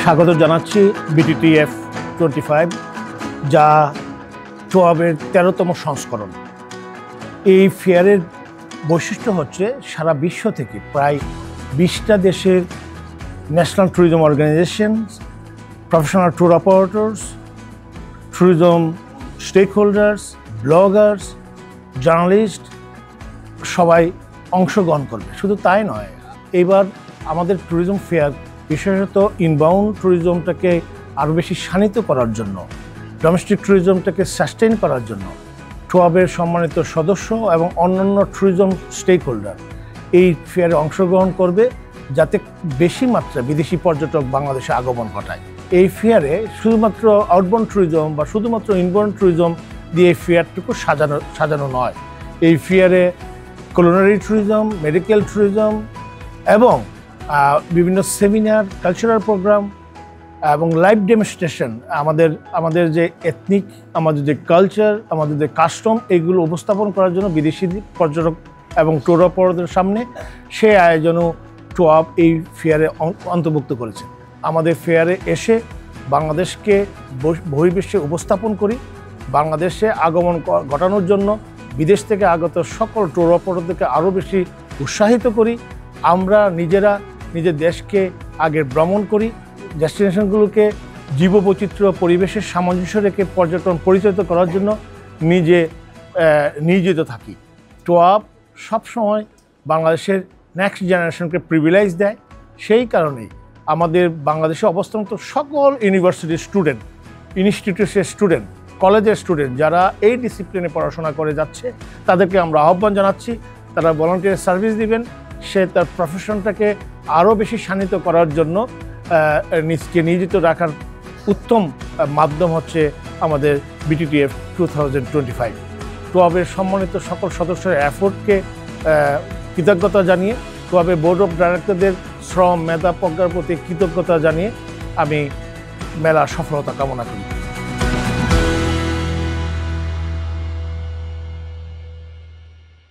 স্বাগত জানাচ্ছি বিটিটিএফ 25, যা টোয়াবের 13তম সংস্করণ। এই ফেয়ারের বৈশিষ্ট্য হচ্ছে সারা বিশ্ব থেকে প্রায় 20টা দেশের national tourism organisation, professional tour operators, tourism stake holders, bloggers, journalist সবাই অংশগ্রহণ করবে। শুধু তাই নয়, এইবার আমাদের ট্যুরিজম ফেয়ার বিশেষত ইনবাউন্ড ট্যুরিজমটাকে আরও বেশি শানিত করার জন্য, ডোমেস্টিক ট্যুরিজমটাকে সাস্টেইন করার জন্য টোয়াবের সম্মানিত সদস্য এবং অন্যান্য ট্যুরিজম স্টেক হোল্ডার এই ফেয়ারে অংশগ্রহণ করবে, যাতে বেশি মাত্রায় বিদেশি পর্যটক বাংলাদেশে আগমন ঘটায়। এই ফেয়ারে শুধুমাত্র আউটবাউন্ড ট্যুরিজম বা শুধুমাত্র ইনবাউন্ড ট্যুরিজম দিয়ে এই ফেয়ারটুকু সাজানো নয়। এই ফেয়ারে কুলিনারি ট্যুরিজম, মেডিকেল ট্যুরিজম এবং বিভিন্ন সেমিনার, কালচারাল প্রোগ্রাম এবং লাইভ ডেমনস্ট্রেশন, আমাদের যে এথনিক, আমাদের যে কালচার, আমাদের যে কাস্টম, এইগুলো উপস্থাপন করার জন্য বিদেশি পর্যটক এবং ট্যুর অপারেটরদের সামনে সেই আয়োজনও টোয়াব এই ফেয়ারে অন্তর্ভুক্ত করেছে। আমাদের ফেয়ারে এসে বাংলাদেশকে বহির্বিশ্বে উপস্থাপন করি, বাংলাদেশে আগমন ঘটানোর জন্য বিদেশ থেকে আগত সকল ট্যুর অপারেটরদেরকে আরও বেশি উৎসাহিত করি। আমরা নিজেরা নিজের দেশকে আগে ভ্রমণ করি, ডেস্টিনেশনগুলোকে জীববৈচিত্র্য পরিবেশের সামঞ্জস্য রেখে পর্যটন পরিচালিত করার জন্য নিয়োজিত থাকি। টোয়াব সবসময় বাংলাদেশের নেক্সট জেনারেশনকে প্রিভিলেজ দেয়। সেই কারণেই আমাদের বাংলাদেশে অবস্থানত সকল ইউনিভার্সিটির স্টুডেন্ট, ইনস্টিটিউটের স্টুডেন্ট, কলেজের স্টুডেন্ট যারা এই ডিসিপ্লিনে পড়াশোনা করে যাচ্ছে, তাদেরকে আমরা আহ্বান জানাচ্ছি তারা ভলান্টিয়ার সার্ভিস দিবেন। সে তার প্রফেশনটাকে আরও বেশি শানিত করার জন্য নিজকে নিয়োজিত রাখার উত্তম মাধ্যম হচ্ছে আমাদের বিটিটিএফ 2025। টোয়াবের সম্মানিত সকল সদস্যের এফোর্টকে কৃতজ্ঞতা জানিয়ে, টোয়াবের বোর্ড অফ ডাইরেক্টরদের শ্রম, মেধা, প্রজ্ঞার প্রতি কৃতজ্ঞতা জানিয়ে আমি মেলার সফলতা কামনা করি।